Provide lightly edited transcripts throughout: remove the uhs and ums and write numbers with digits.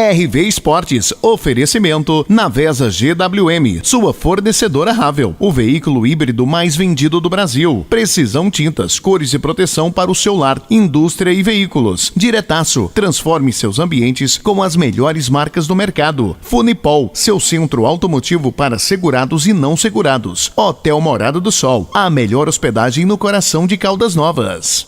RV Esportes, oferecimento Navesa GWM, sua fornecedora Ravel, o veículo híbrido mais vendido do Brasil. Precisão Tintas, cores e proteção para o seu lar, indústria e veículos. Diretaço, transforme seus ambientes com as melhores marcas do mercado. Funipol, seu centro automotivo para segurados e não segurados. Hotel Morada do Sol, a melhor hospedagem no coração de Caldas Novas.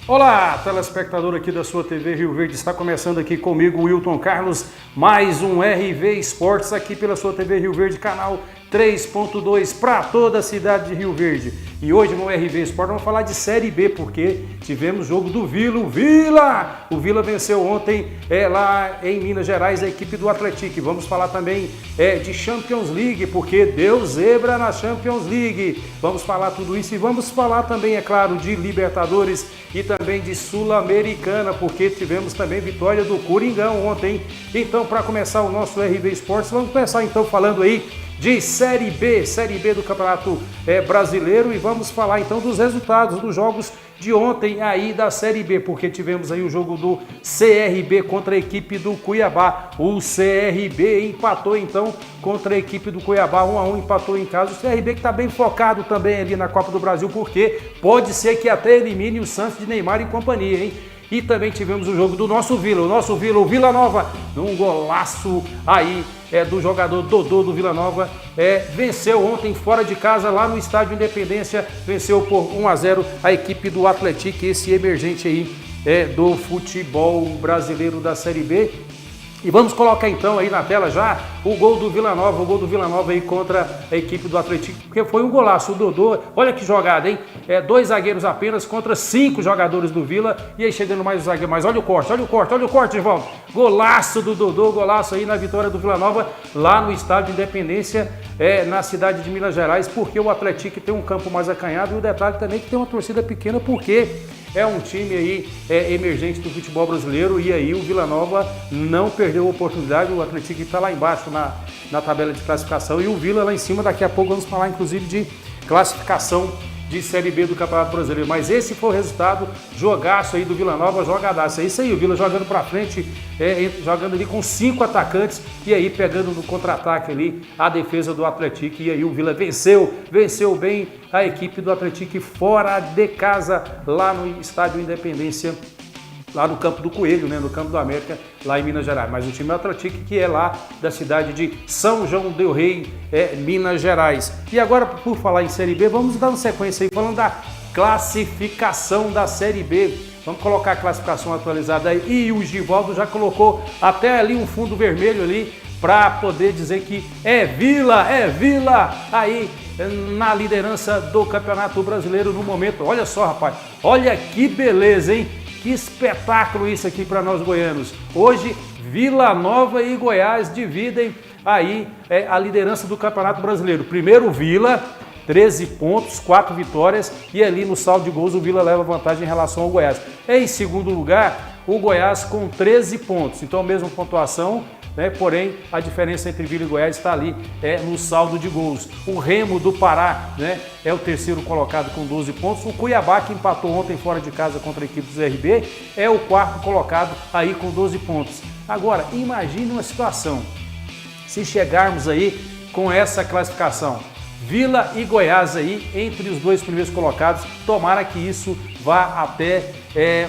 Olá, telespectador aqui da sua TV Rio Verde, está começando aqui comigo, Wilton Carlos, mais um RV Esportes aqui pela sua TV Rio Verde, canal 3.2 para toda a cidade de Rio Verde. E hoje no RV Esportes vamos falar de Série B, porque tivemos jogo do Vila, o Vila venceu ontem lá em Minas Gerais a equipe do Atlético. Vamos falar também de Champions League, porque deu zebra na Champions League. Vamos falar tudo isso e vamos falar também, é claro, de Libertadores e também de Sul-Americana, porque tivemos também vitória do Coringão ontem. Então, para começar o nosso RV Esportes, vamos começar então falando aí de Série B do Campeonato Brasileiro, e vamos falar então dos resultados dos jogos de ontem aí da Série B, porque tivemos aí o jogo do CRB contra a equipe do Cuiabá. O CRB empatou então contra a equipe do Cuiabá, 1-1, empatou em casa. O CRB que está bem focado também ali na Copa do Brasil, porque pode ser que até elimine o Santos de Neymar e companhia, hein? E também tivemos o jogo do nosso Vila, o Vila Nova, um golaço aí do jogador Dodô do Vila Nova, venceu ontem fora de casa lá no Estádio Independência, venceu por 1-0 a equipe do Atlético, esse emergente aí do futebol brasileiro da Série B. E vamos colocar então aí na tela já o gol do Vila Nova aí contra a equipe do Atlético, porque foi um golaço. O Dodô, olha que jogada, hein? 2 zagueiros apenas contra 5 jogadores do Vila, e aí chegando mais o zagueiro, mas olha o corte, Ivaldo. Golaço do Dodô, golaço aí na vitória do Vila Nova, lá no Estádio Independência, na cidade de Minas Gerais, porque o Atlético tem um campo mais acanhado, e o detalhe também que tem uma torcida pequena, porque é um time aí emergente do futebol brasileiro, e aí o Vila Nova não perdeu a oportunidade. O Atlético está lá embaixo na tabela de classificação, e o Vila lá em cima. Daqui a pouco vamos falar inclusive de classificação de Série B do Campeonato Brasileiro. Mas esse foi o resultado, jogaço aí do Vila Nova, jogadaço. É isso aí, o Vila jogando para frente, jogando ali com 5 atacantes, e aí pegando no contra-ataque ali a defesa do Atlético, e aí o Vila venceu bem a equipe do Atlético fora de casa, lá no Estádio Independência, lá no Campo do Coelho, né, no Campo do América, lá em Minas Gerais. Mas o time do Atlético, que é lá da cidade de São João del Rei, Minas Gerais. E agora, por falar em Série B, vamos dar uma sequência aí, falando da classificação da Série B. Vamos colocar a classificação atualizada aí. E o Givaldo já colocou até ali um fundo vermelho ali, para poder dizer que é Vila aí na liderança do Campeonato Brasileiro no momento. Olha só, rapaz, olha que beleza, hein? Que espetáculo isso aqui para nós goianos. Hoje, Vila Nova e Goiás dividem aí a liderança do Campeonato Brasileiro. Primeiro Vila, 13 pontos, 4 vitórias, e ali no saldo de gols o Vila leva vantagem em relação ao Goiás. Em segundo lugar, o Goiás com 13 pontos, então a mesma pontuação, né? Porém, a diferença entre Vila e Goiás está ali no saldo de gols. O Remo do Pará, né, é o terceiro colocado com 12 pontos. O Cuiabá, que empatou ontem fora de casa contra a equipe do CRB, é o quarto colocado aí com 12 pontos. Agora, imagine uma situação, se chegarmos aí com essa classificação, Vila e Goiás aí entre os 2 primeiros colocados, tomara que isso vá até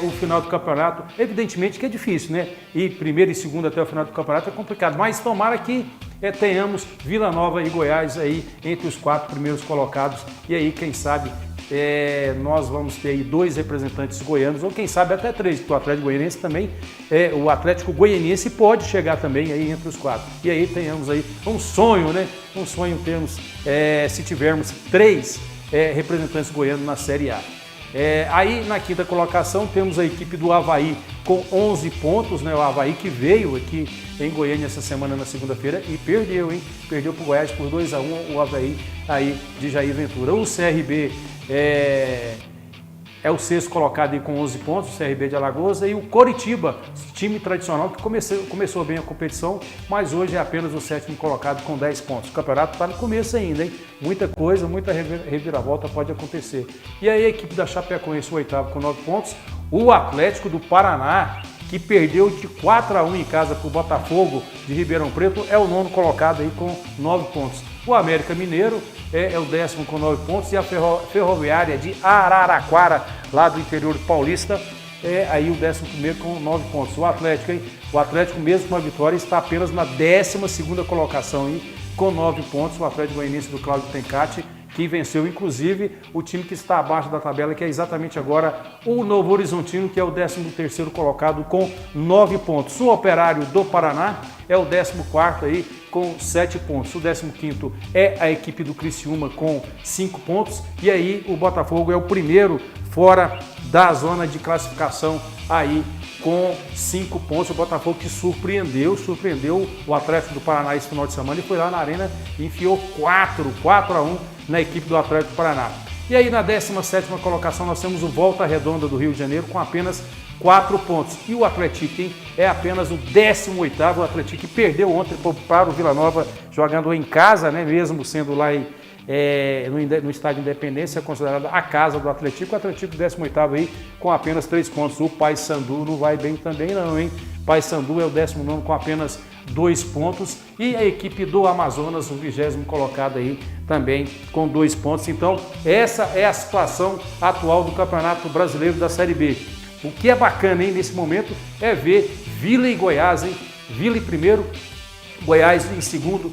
o final do campeonato. Evidentemente que é difícil, né? E primeiro e segundo até o final do campeonato é complicado, mas tomara que tenhamos Vila Nova e Goiás aí entre os 4 primeiros colocados, e aí quem sabe nós vamos ter aí 2 representantes goianos, ou quem sabe até 3, porque o Atlético Goianiense também, o Atlético Goianiense pode chegar também aí entre os 4. E aí tenhamos aí um sonho, né? Um sonho termos, se tivermos 3 representantes goianos na Série A. Aí na quinta colocação temos a equipe do Avaí com 11 pontos, né? O Avaí que veio aqui em Goiânia essa semana na segunda-feira e perdeu, hein? Perdeu para o Goiás por 2-1, o Avaí aí de Jair Ventura. O CRB é o sexto colocado aí com 11 pontos, o CRB de Alagoas, e o Coritiba, time tradicional que começou bem a competição, mas hoje é apenas o sétimo colocado com 10 pontos. O campeonato está no começo ainda, hein? Muita coisa, muita reviravolta pode acontecer. E aí a equipe da Chapecoense, o oitavo com 9 pontos, o Atlético do Paraná, que perdeu de 4-1 em casa para o Botafogo de Ribeirão Preto, é o nono colocado aí com 9 pontos. O América Mineiro é o décimo com 9 pontos e a Ferroviária de Araraquara, lá do interior paulista, é aí o 11º com 9 pontos. O Atlético mesmo com a vitória está apenas na 12ª colocação aí, com 9 pontos. O Atlético Goianiense do Cláudio Tencati, que venceu inclusive o time que está abaixo da tabela, que é exatamente agora o Novo Horizontino, que é o 13º colocado com 9 pontos. O Operário do Paraná é o 14º aí com 7 pontos. O 15º é a equipe do Criciúma com 5 pontos. E aí o Botafogo é o primeiro fora da zona de classificação aí com 5 pontos. O Botafogo que surpreendeu o Atlético do Paraná esse final de semana e foi lá na Arena e enfiou 4-1 na equipe do Atlético do Paraná. E aí na 17ª colocação nós temos o Volta Redonda do Rio de Janeiro com apenas 4 pontos. E o Atlético, hein, é apenas o 18º, o Atlético que perdeu ontem para o Vila Nova, jogando em casa, né, mesmo sendo lá no estádio Independência, considerada a casa do Atlético. O Atlético 18º aí com apenas 3 pontos. O Paysandu não vai bem também não, hein? Paysandu é o 19º com apenas 2 pontos. E a equipe do Amazonas, o 20º colocado aí também com 2 pontos. Então essa é a situação atual do Campeonato Brasileiro da Série B. O que é bacana, hein, nesse momento é ver Vila e Goiás, hein? Vila em primeiro, Goiás em segundo.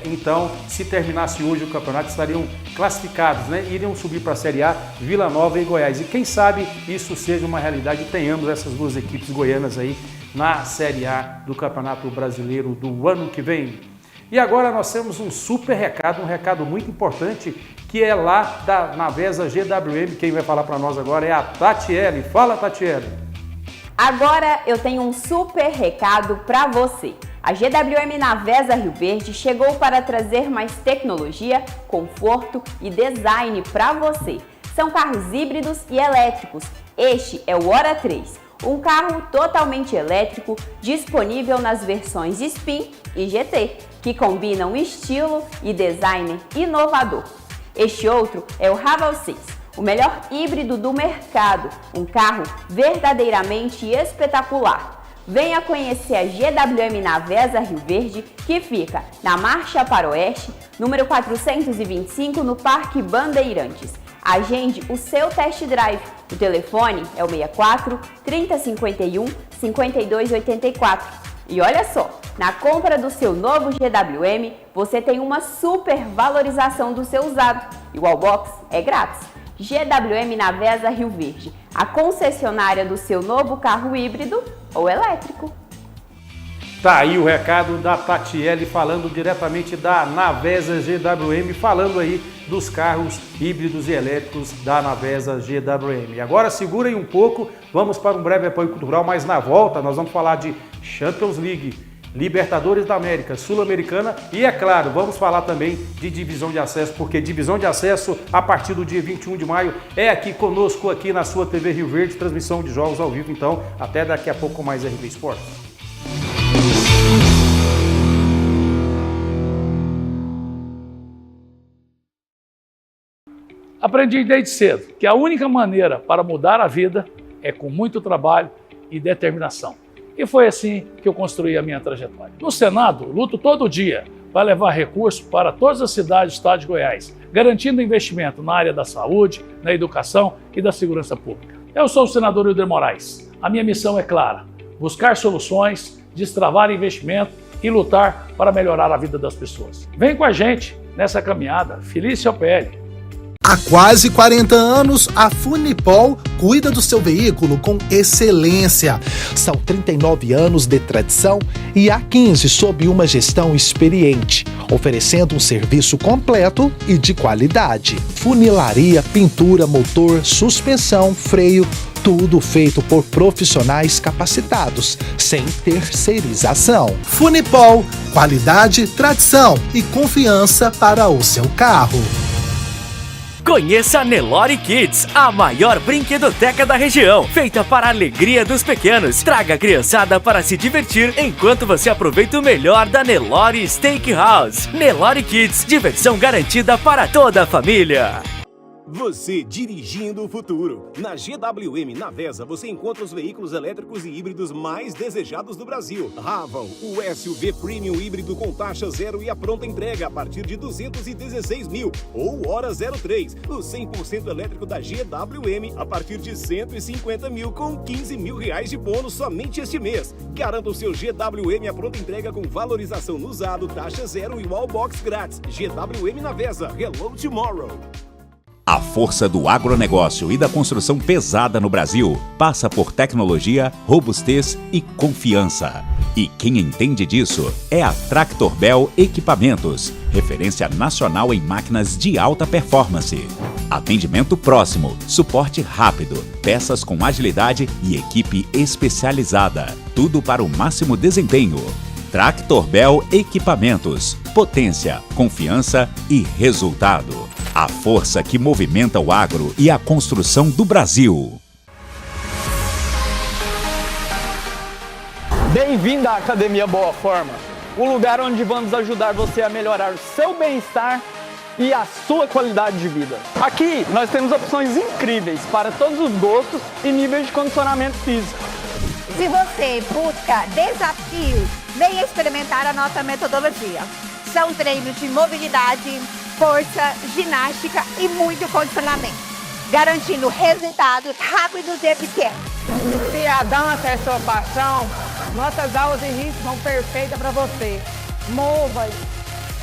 Então, se terminasse hoje o campeonato, estariam classificados, né? Iriam subir para a Série A, Vila Nova e Goiás. E quem sabe isso seja uma realidade e tenhamos essas duas equipes goianas aí na Série A do Campeonato Brasileiro do ano que vem. E agora nós temos um super recado, um recado muito importante, que é lá da Navesa GWM. Quem vai falar para nós agora é a Tatiele. Fala, Tatiele. Agora eu tenho um super recado para você. A GWM Navesa Rio Verde chegou para trazer mais tecnologia, conforto e design para você. São carros híbridos e elétricos. Este é o Hora 3, um carro totalmente elétrico disponível nas versões Spin e GT, que combinam estilo e design inovador. Este outro é o Raval 6, o melhor híbrido do mercado, um carro verdadeiramente espetacular. Venha conhecer a GWM Navesa Rio Verde, que fica na Marcha para o Oeste, número 425, no Parque Bandeirantes. Agende o seu test drive. O telefone é o 64 3051 5284. E olha só, na compra do seu novo GWM, você tem uma super valorização do seu usado. E o Wallbox é grátis. GWM Navesa Rio Verde, a concessionária do seu novo carro híbrido ou elétrico. Tá aí o recado da Tatiele, falando diretamente da Navesa GWM, falando aí dos carros híbridos e elétricos da Navesa GWM. Agora segura aí um pouco, vamos para um breve apoio cultural, mas na volta nós vamos falar de Champions League, Libertadores da América, Sul-Americana e, é claro, vamos falar também de divisão de acesso, porque divisão de acesso a partir do dia 21 de maio é aqui conosco, aqui na sua TV Rio Verde, transmissão de jogos ao vivo. Então, até daqui a pouco mais RB Esportes. Aprendi desde cedo que a única maneira para mudar a vida é com muito trabalho e determinação. E foi assim que eu construí a minha trajetória. No Senado, luto todo dia para levar recursos para todas as cidades do estado de Goiás, garantindo investimento na área da saúde, na educação e da segurança pública. Eu sou o senador Hilder Moraes. A minha missão é clara: buscar soluções, destravar investimento e lutar para melhorar a vida das pessoas. Vem com a gente nessa caminhada. Felícia OPL. Há quase 40 anos, a Funipol cuida do seu veículo com excelência. São 39 anos de tradição e há 15 sob uma gestão experiente, oferecendo um serviço completo e de qualidade. Funilaria, pintura, motor, suspensão, freio, tudo feito por profissionais capacitados, sem terceirização. Funipol, qualidade, tradição e confiança para o seu carro. Conheça a Nelore Kids, a maior brinquedoteca da região, feita para a alegria dos pequenos. Traga a criançada para se divertir enquanto você aproveita o melhor da Nelore Steakhouse. Nelore Kids, diversão garantida para toda a família. Você dirigindo o futuro. Na GWM Navesa você encontra os veículos elétricos e híbridos mais desejados do Brasil. Raval, o SUV Premium híbrido com taxa zero e a pronta entrega a partir de 216 mil. Ou Hora 03, o 100% elétrico da GWM a partir de 150 mil com 15 mil reais de bônus somente este mês. Garanta o seu GWM a pronta entrega com valorização no usado, taxa zero e wallbox grátis. GWM Navesa, Hello Tomorrow. A força do agronegócio e da construção pesada no Brasil passa por tecnologia, robustez e confiança. E quem entende disso é a Tractor Bell Equipamentos, referência nacional em máquinas de alta performance. Atendimento próximo, suporte rápido, peças com agilidade e equipe especializada. Tudo para o máximo desempenho. Tractor Bell Equipamentos, potência, confiança e resultado. A força que movimenta o agro e a construção do Brasil. Bem-vindo à Academia Boa Forma, o lugar onde vamos ajudar você a melhorar o seu bem-estar e a sua qualidade de vida. Aqui nós temos opções incríveis para todos os gostos e níveis de condicionamento físico. Se você busca desafios, venha experimentar a nossa metodologia. São treinos de mobilidade, força, ginástica e muito condicionamento, garantindo resultados rápidos e eficientes. Se a dança é sua paixão, nossas aulas em ritmo são perfeitas para você. Mova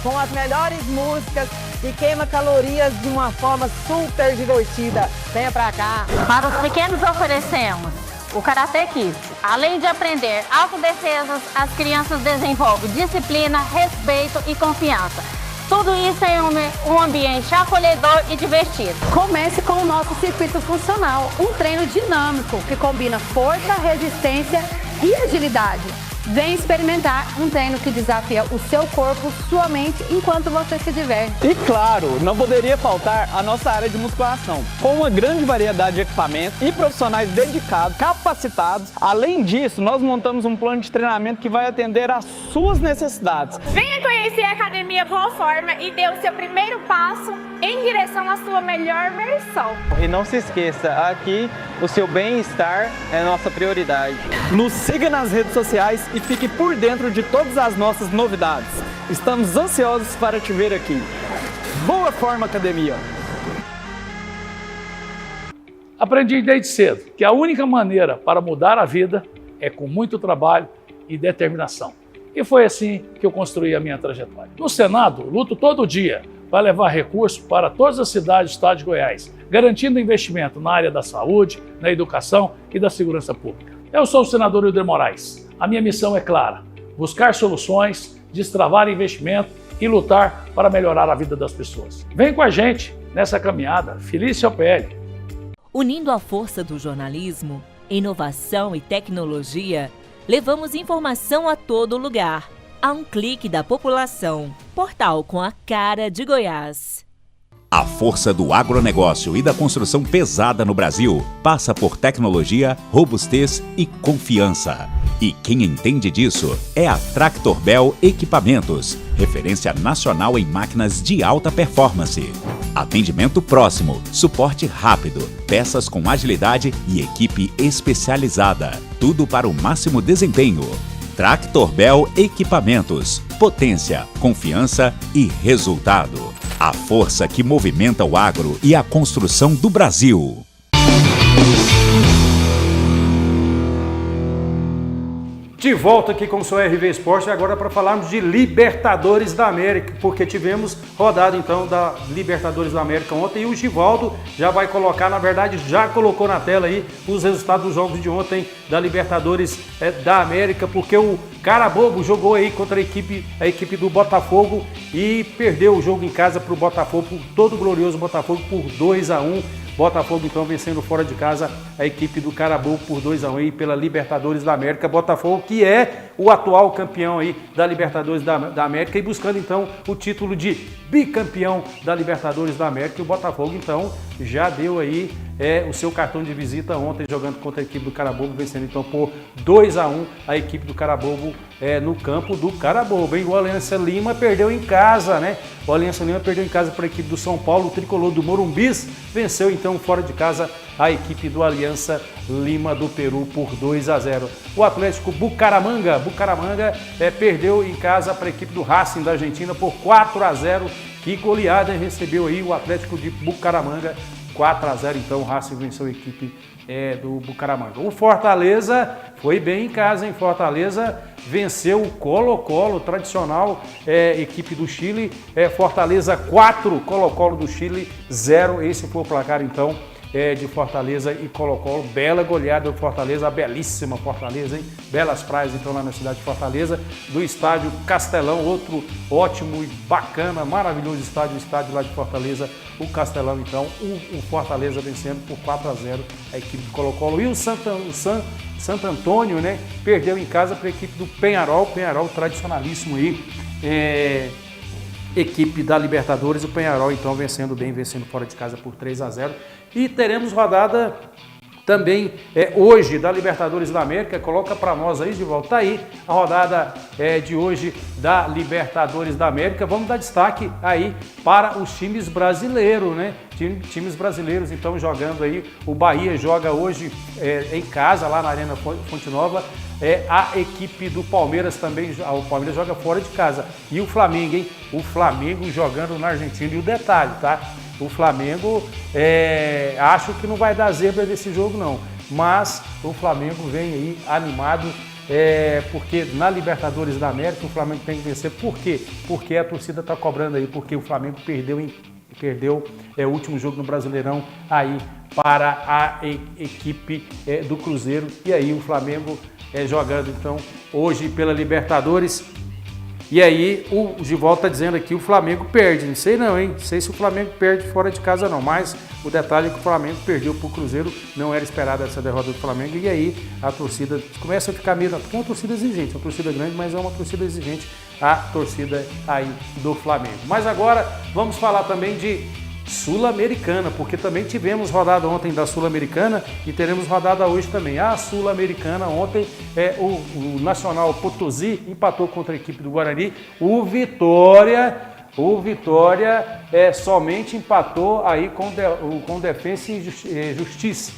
com as melhores músicas e queima calorias de uma forma super divertida. Venha pra cá. Para os pequenos oferecemos o Karate Kids. Além de aprender autodefesas, as crianças desenvolvem disciplina, respeito e confiança. Tudo isso em um ambiente acolhedor e divertido. Comece com o nosso circuito funcional, um treino dinâmico que combina força, resistência e agilidade. Vem experimentar um treino que desafia o seu corpo, sua mente, enquanto você se diverte. E claro, não poderia faltar a nossa área de musculação, com uma grande variedade de equipamentos e profissionais dedicados, capacitados. Além disso, nós montamos um plano de treinamento que vai atender às suas necessidades. Venha conhecer a Academia Boa Forma e dê o seu primeiro passo em direção à sua melhor versão. E não se esqueça, aqui o seu bem-estar é a nossa prioridade. Nos siga nas redes sociais e fique por dentro de todas as nossas novidades. Estamos ansiosos para te ver aqui. Boa Forma Academia! Aprendi desde cedo que a única maneira para mudar a vida é com muito trabalho e determinação. E foi assim que eu construí a minha trajetória. No Senado, luto todo dia para levar recursos para todas as cidades do estado de Goiás, garantindo investimento na área da saúde, na educação e da segurança pública. Eu sou o senador Hilder Moraes. A minha missão é clara: buscar soluções, destravar investimento e lutar para melhorar a vida das pessoas. Vem com a gente nessa caminhada. Felícia OPL. Unindo a força do jornalismo, inovação e tecnologia, levamos informação a todo lugar, a um clique da população. Portal com a cara de Goiás. A força do agronegócio e da construção pesada no Brasil passa por tecnologia, robustez e confiança. E quem entende disso é a Tractor Bell Equipamentos, referência nacional em máquinas de alta performance. Atendimento próximo, suporte rápido, peças com agilidade e equipe especializada. Tudo para o máximo desempenho. Tractor Bell Equipamentos, potência, confiança e resultado. A força que movimenta o agro e a construção do Brasil. De volta aqui com o seu RV Esporte, agora para falarmos de Libertadores da América, porque tivemos rodada então da Libertadores da América ontem e o Givaldo já vai colocar, na verdade já colocou na tela aí os resultados dos jogos de ontem da Libertadores da América, porque o Carabobo jogou aí contra a equipe do Botafogo e perdeu o jogo em casa para o Botafogo, todo glorioso Botafogo por 2-1. Botafogo então vencendo fora de casa a equipe do Carabobo por 2-1 aí pela Libertadores da América. Botafogo que é o atual campeão aí da Libertadores da América e buscando então o título de bicampeão da Libertadores da América. E o Botafogo então já deu aí o seu cartão de visita ontem jogando contra a equipe do Carabobo, vencendo então por 2-1 a equipe do Carabobo no campo do Carabobo. Hein? O Aliança Lima perdeu em casa, né? O Aliança Lima perdeu em casa para a equipe do São Paulo, o tricolor do Morumbis venceu então fora de casa a equipe do Aliança Lima do Peru por 2-0. O Atlético Bucaramanga perdeu em casa para a equipe do Racing da Argentina por 4-0. Que goleada recebeu aí o Atlético de Bucaramanga, 4-0, então o Racing venceu a equipe do Bucaramanga. O Fortaleza foi bem em casa, hein? Fortaleza venceu o Colo-Colo, tradicional equipe do Chile. Fortaleza 4, Colo-Colo do Chile 0. Esse foi o placar então de Fortaleza e Colo-Colo. Bela goleada do Fortaleza, a belíssima Fortaleza, hein? Belas praias então lá na cidade de Fortaleza, do estádio Castelão, outro ótimo e bacana, maravilhoso estádio, o estádio lá de Fortaleza, o Castelão então, o Fortaleza vencendo por 4-0 a equipe do Colo-Colo. E o Santo Antônio, né, perdeu em casa para a equipe do Peñarol, tradicionalíssimo aí, equipe da Libertadores, o Peñarol então vencendo fora de casa por 3-0. E teremos rodada também hoje da Libertadores da América. Coloca para nós aí, de volta. Tá aí a rodada de hoje da Libertadores da América. Vamos dar destaque aí para os times brasileiros, né? Times brasileiros então jogando aí. O Bahia joga hoje em casa, lá na Arena Fonte Nova. A equipe do Palmeiras também, o Palmeiras joga fora de casa. E o Flamengo, hein? O Flamengo jogando na Argentina. E o detalhe, tá? O Flamengo, acho que não vai dar zebra desse jogo não, mas o Flamengo vem aí animado, porque na Libertadores da América o Flamengo tem que vencer. Por quê? Porque a torcida está cobrando aí, porque o Flamengo perdeu o último jogo no Brasileirão aí para a equipe do Cruzeiro. E aí o Flamengo jogando então hoje pela Libertadores. E aí o Givaldo está dizendo aqui, o Flamengo perde, não sei não, hein? Não sei se o Flamengo perde fora de casa não, mas o detalhe é que o Flamengo perdeu para o Cruzeiro, não era esperada essa derrota do Flamengo, e aí a torcida começa a ficar meio, porque é uma torcida exigente, uma torcida grande, mas é uma torcida exigente, a torcida aí do Flamengo. Mas agora vamos falar também de Sul-Americana, porque também tivemos rodada ontem da Sul-Americana e teremos rodada hoje também. A Sul-Americana ontem, o Nacional Potosí empatou contra a equipe do Guarani. O Vitória somente empatou aí com Defensa e Justiça.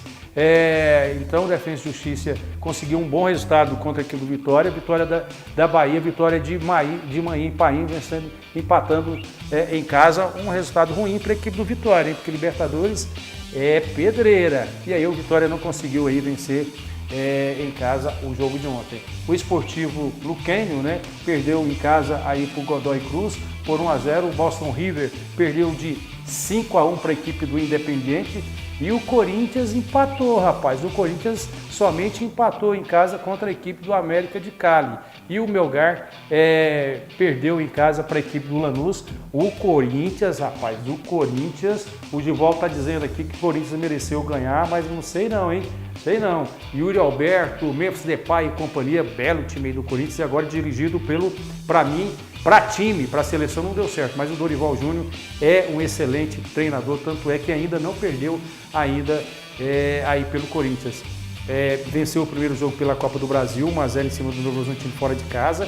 Então, Defensa e Justiça conseguiu um bom resultado contra a equipe do Vitória. Vitória da Bahia, vitória de Manhã em Paim, empatando em casa. Um resultado ruim para a equipe do Vitória, hein? Porque Libertadores é pedreira. E aí o Vitória não conseguiu aí vencer em casa o jogo de ontem. O Esportivo Luquenho, né, perdeu em casa aí para o Godoy Cruz por 1-0. O Boston River perdeu de 5-1 para a equipe do Independiente. E o Corinthians empatou, rapaz. O Corinthians somente empatou em casa contra a equipe do América de Cali. E o Melgar perdeu em casa para a equipe do Lanús. O Corinthians, rapaz, o Givaldo está dizendo aqui que o Corinthians mereceu ganhar, mas não sei não, hein? Sei não. Yuri Alberto, Memphis Depay e companhia, belo time aí do Corinthians, e agora dirigido para a seleção não deu certo, mas o Dorival Júnior é um excelente treinador, tanto é que ainda não perdeu aí pelo Corinthians. Venceu o primeiro jogo pela Copa do Brasil, 1-0 em cima do Novo Horizontino fora de casa.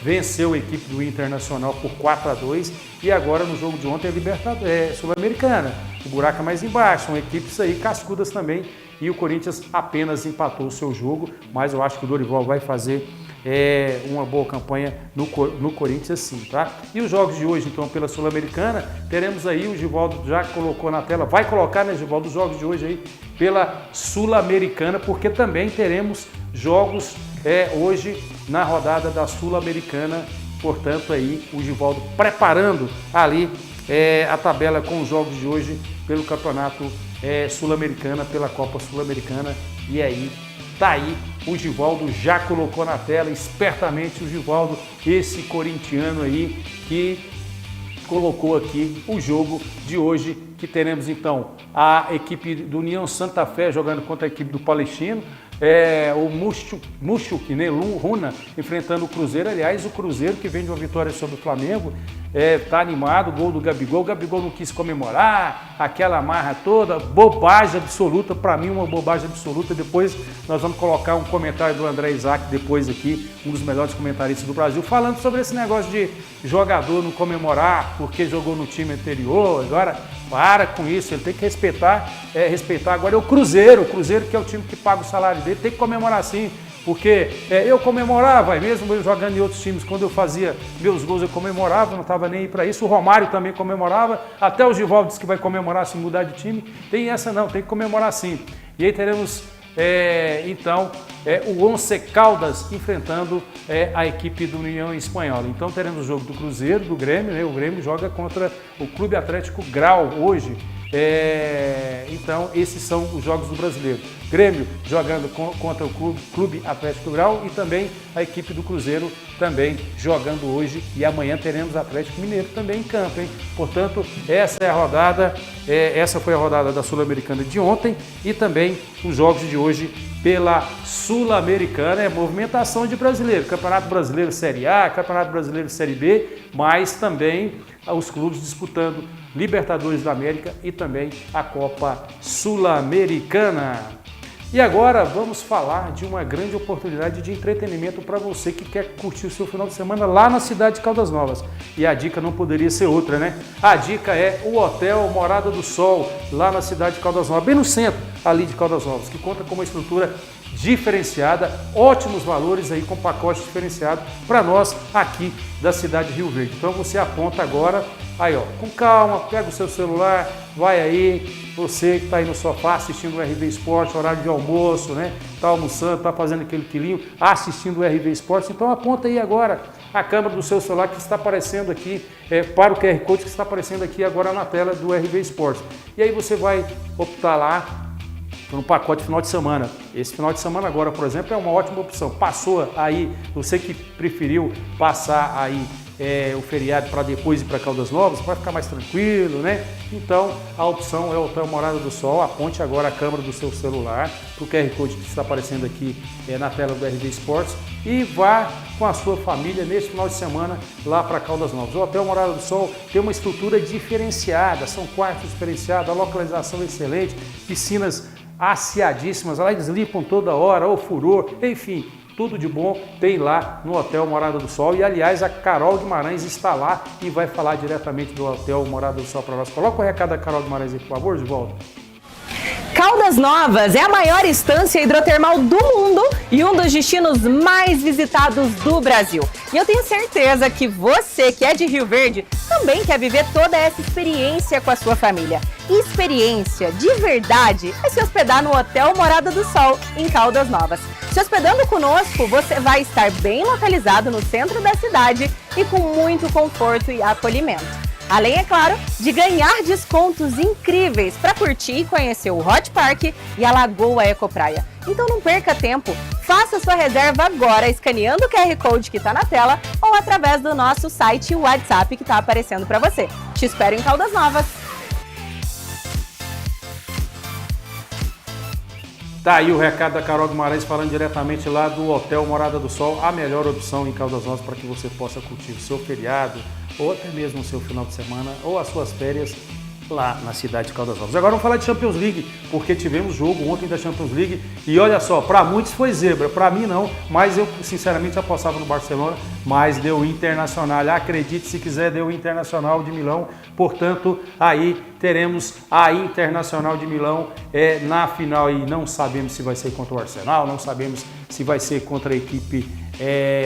Venceu a equipe do Internacional por 4-2 e agora no jogo de ontem é Libertadores, Sul-Americana. O buraco é mais embaixo, são equipes aí cascudas também e o Corinthians apenas empatou o seu jogo, mas eu acho que o Dorival vai fazer uma boa campanha no Corinthians sim, tá? E os jogos de hoje, então, pela Sul-Americana, teremos aí, o Givaldo já colocou na tela, vai colocar, né, Givaldo, os jogos de hoje aí pela Sul-Americana, porque também teremos jogos hoje na rodada da Sul-Americana, portanto aí o Givaldo preparando ali a tabela com os jogos de hoje pelo Campeonato Sul-Americana, pela Copa Sul-Americana, e aí tá aí, o Givaldo já colocou na tela, espertamente o Givaldo, esse corintiano aí, que colocou aqui o jogo de hoje, que teremos então a equipe do União Santa Fé jogando contra a equipe do Palestino, o Mushuk, né? Runa, enfrentando o Cruzeiro. Aliás, o Cruzeiro, que vem de uma vitória sobre o Flamengo, tá animado, gol do Gabigol. O Gabigol não quis comemorar, aquela marra toda, bobagem absoluta, para mim uma bobagem absoluta. Depois nós vamos colocar um comentário do André Isaac, depois aqui, um dos melhores comentaristas do Brasil, falando sobre esse negócio de jogador não comemorar porque jogou no time anterior. Agora, para com isso, ele tem que respeitar agora o Cruzeiro que é o time que paga o salário dele, tem que comemorar sim. Porque eu comemorava, mesmo eu jogando em outros times, quando eu fazia meus gols eu comemorava, não estava nem aí para isso. O Romário também comemorava, até o Givaldo disse que vai comemorar se mudar de time. Tem essa não, tem que comemorar sim. E aí teremos, o Once Caldas enfrentando a equipe do União Espanhola. Então teremos o jogo do Cruzeiro, do Grêmio, né? O Grêmio joga contra o Clube Atlético Grau hoje. Então esses são os jogos do Brasileiro. Grêmio jogando contra o Clube Atlético Grau e também a equipe do Cruzeiro também jogando hoje, e amanhã teremos Atlético Mineiro também em campo, hein? Portanto, essa é a rodada, essa foi a rodada da Sul-Americana de ontem e também os jogos de hoje pela Sul-Americana. Movimentação de brasileiro, Campeonato Brasileiro Série A, Campeonato Brasileiro Série B, mas também os clubes disputando Libertadores da América e também a Copa Sul-Americana. E agora vamos falar de uma grande oportunidade de entretenimento para você que quer curtir o seu final de semana lá na cidade de Caldas Novas. E a dica não poderia ser outra, né? A dica é o Hotel Morada do Sol, lá na cidade de Caldas Novas, bem no centro ali de Caldas Novas, que conta com uma estrutura diferenciada, ótimos valores aí com pacote diferenciado para nós aqui da cidade de Rio Verde. Então você aponta agora, aí ó, com calma, pega o seu celular, vai aí, você que está aí no sofá assistindo o RV Esporte, horário de almoço, né? Está almoçando, está fazendo aquele quilinho, assistindo o RV Esporte, então aponta aí agora a câmera do seu celular que está aparecendo aqui, para o QR Code que está aparecendo aqui agora na tela do RV Esporte. E aí você vai optar lá no pacote final de semana. Esse final de semana agora, por exemplo, é uma ótima opção. Passou aí, você que preferiu passar aí o feriado para depois ir para Caldas Novas, vai ficar mais tranquilo, né? Então, a opção é o Hotel Morada do Sol. Aponte agora a câmera do seu celular para o QR Code que está aparecendo aqui na tela do RD Esportes e vá com a sua família nesse final de semana lá para Caldas Novas. O Hotel Morada do Sol tem uma estrutura diferenciada, são quartos diferenciados, a localização excelente, piscinas aciadíssimas, lá eles limpam toda hora, o furor, enfim, tudo de bom tem lá no Hotel Morada do Sol. E aliás, a Carol Guimarães está lá e vai falar diretamente do Hotel Morada do Sol para nós. Coloca o recado da Carol Guimarães aí, por favor, de volta. Caldas Novas é a maior estância hidrotermal do mundo e um dos destinos mais visitados do Brasil. E eu tenho certeza que você que é de Rio Verde também quer viver toda essa experiência com a sua família. E experiência de verdade é se hospedar no Hotel Morada do Sol, em Caldas Novas. Se hospedando conosco, você vai estar bem localizado no centro da cidade e com muito conforto e acolhimento. Além, é claro, de ganhar descontos incríveis para curtir e conhecer o Hot Park e a Lagoa Ecopraia. Então não perca tempo, faça sua reserva agora escaneando o QR Code que está na tela ou através do nosso site e WhatsApp que está aparecendo para você. Te espero em Caldas Novas. Tá aí o recado da Carol Guimarães falando diretamente lá do Hotel Morada do Sol, a melhor opção em Caldas Novas para que você possa curtir o seu feriado ou até mesmo o seu final de semana ou as suas férias lá na cidade de Caldas Novas. Agora vamos falar de Champions League, porque tivemos jogo ontem da Champions League e olha só, para muitos foi zebra, para mim não, mas eu sinceramente apostava no Barcelona, mas deu Internacional, acredite se quiser, deu Internacional de Milão, portanto aí teremos a Internacional de Milão na final e não sabemos se vai ser contra o Arsenal, não sabemos se vai ser contra a equipe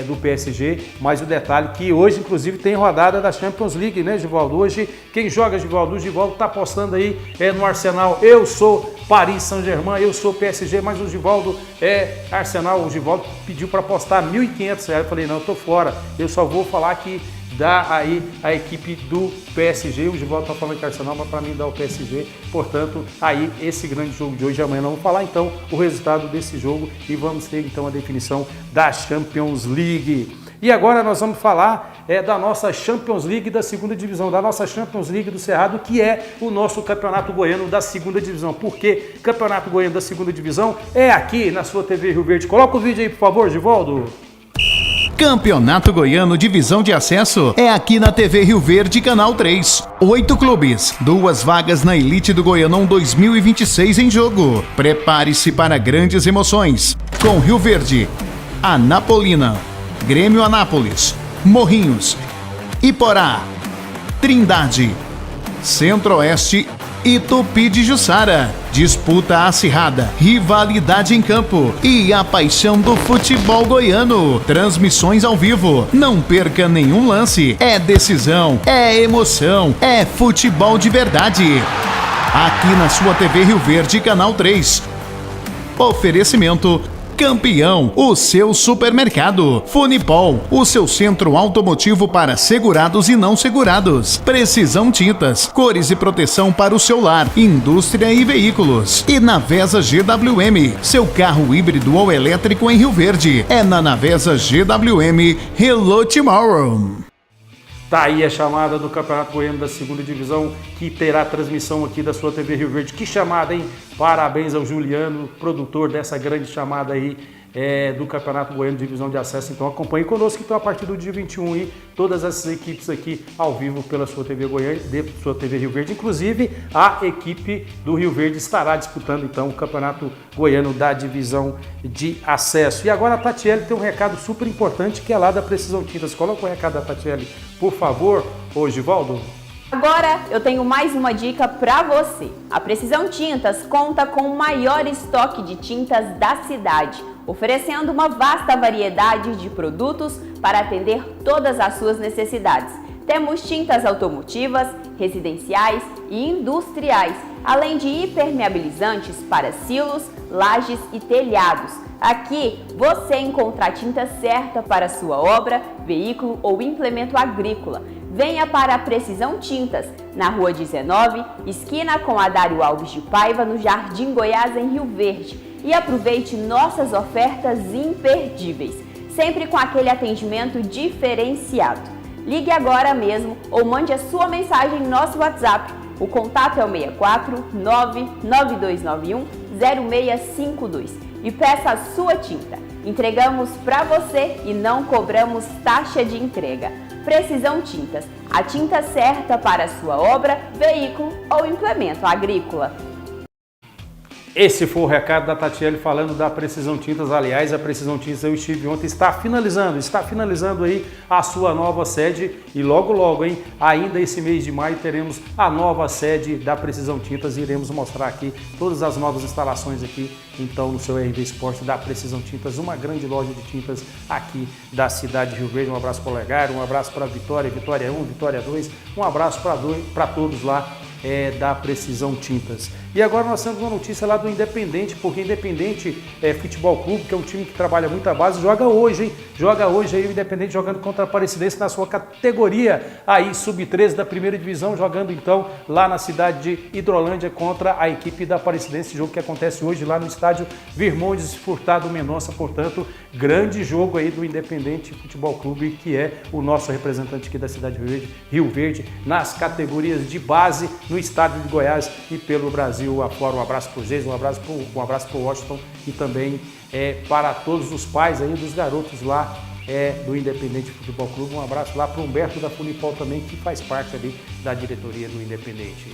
do PSG, mas o detalhe que hoje inclusive tem rodada da Champions League, né, Givaldo? Hoje quem joga, Givaldo? O Givaldo tá apostando aí no Arsenal. Eu sou Paris Saint-Germain, eu sou PSG, mas o Givaldo é Arsenal. O Givaldo pediu para apostar R$1.500. Eu falei, não, eu tô fora, eu só vou falar que dá aí a equipe do PSG. O Givaldo está falando que é Arsenal, mas para mim dá o PSG. Portanto, aí esse grande jogo de hoje e amanhã nós vamos falar então o resultado desse jogo e vamos ter então a definição da Champions League. E agora nós vamos falar da nossa Champions League da segunda divisão, da nossa Champions League do Cerrado, que é o nosso Campeonato Goiano da segunda divisão. Porque Campeonato Goiano da segunda divisão é aqui na sua TV Rio Verde. Coloca o vídeo aí, por favor, Givaldo. Campeonato Goiano Divisão de Acesso é aqui na TV Rio Verde, Canal 3. 8 clubes, 2 vagas na Elite do Goianão 2026 em jogo. Prepare-se para grandes emoções. Com Rio Verde, Anapolina, Grêmio Anápolis, Morrinhos, Iporá, Trindade, Centro-Oeste e Tupi de Jussara. Disputa acirrada, rivalidade em campo e a paixão do futebol goiano. Transmissões ao vivo. Não perca nenhum lance. É decisão, é emoção, é futebol de verdade. Aqui na sua TV Rio Verde, Canal 3. Oferecimento Campeão, o seu supermercado. Funipol, o seu centro automotivo para segurados e não segurados. Precisão Tintas, cores e proteção para o seu lar, indústria e veículos. E Navesa GWM, seu carro híbrido ou elétrico em Rio Verde. É na Navesa GWM. Hello Tomorrow. Tá aí a chamada do Campeonato Goiano da segunda divisão, que terá transmissão aqui da sua TV Rio Verde. Que chamada, hein? Parabéns ao Juliano, produtor dessa grande chamada aí do Campeonato Goiano Divisão de Acesso. Então acompanhe conosco então, a partir do dia 21 e todas essas equipes aqui ao vivo pela sua TV Goiânia, sua TV Rio Verde. Inclusive a equipe do Rio Verde estará disputando então o Campeonato Goiano da Divisão de Acesso. E agora a Tatiele tem um recado super importante que é lá da Precisão Tintas. Coloca o recado da Tatiele, por favor, ô Givaldo. Agora eu tenho mais uma dica para você. A Precisão Tintas conta com o maior estoque de tintas da cidade, oferecendo uma vasta variedade de produtos para atender todas as suas necessidades. Temos tintas automotivas, residenciais e industriais, além de impermeabilizantes para silos, lajes e telhados. Aqui você encontra a tinta certa para sua obra, veículo ou implemento agrícola. Venha para a Precisão Tintas, na Rua 19, esquina com Adário Alves de Paiva, no Jardim Goiás, em Rio Verde. E aproveite nossas ofertas imperdíveis, sempre com aquele atendimento diferenciado. Ligue agora mesmo ou mande a sua mensagem no nosso WhatsApp. O contato é o 64 99291 0652 e peça a sua tinta. Entregamos para você e não cobramos taxa de entrega. Precisão Tintas, a tinta certa para a sua obra, veículo ou implemento agrícola. Esse foi o recado da Tatiele falando da Precisão Tintas. Aliás, a Precisão Tintas, eu estive ontem, está finalizando aí a sua nova sede e logo, hein, ainda esse mês de maio teremos a nova sede da Precisão Tintas e iremos mostrar aqui todas as novas instalações aqui, então, no seu RV Esporte da Precisão Tintas, uma grande loja de tintas aqui da cidade de Rio Verde. Um abraço para o Legário, um abraço para a Vitória 1, Vitória 2, um abraço para todos lá da Precisão Tintas. E agora nós temos uma notícia lá do Independente, porque Independente Futebol Clube, que é um time que trabalha muito a base, joga hoje, hein? Joga hoje aí o Independente jogando contra a Aparecidense na sua categoria aí sub-13 da primeira divisão, jogando então lá na cidade de Hidrolândia contra a equipe da Aparecidense, jogo que acontece hoje lá no estádio Virmondes Furtado Mendonça. Portanto, grande jogo aí do Independente Futebol Clube, que é o nosso representante aqui da cidade de Rio Verde, nas categorias de base no estado de Goiás e pelo Brasil afora. Um abraço para o Geis, um abraço para o Washington e também para todos os pais aí dos garotos lá do Independente Futebol Clube. Um abraço lá para o Humberto da Funipol também, que faz parte ali da diretoria do Independente.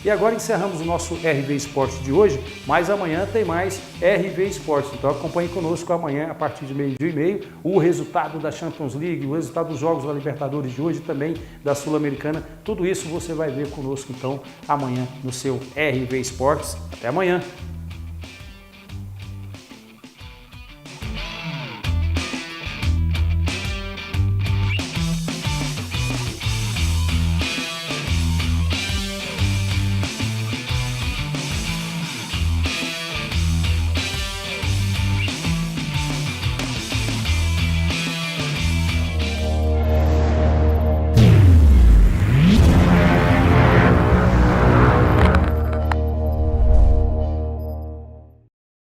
E agora encerramos o nosso RV Esporte de hoje, mas amanhã tem mais RV Esporte. Então acompanhe conosco amanhã, a partir de 12h30, o resultado da Champions League, o resultado dos Jogos da Libertadores de hoje e também da Sul-Americana. Tudo isso você vai ver conosco então amanhã no seu RV Esportes. Até amanhã!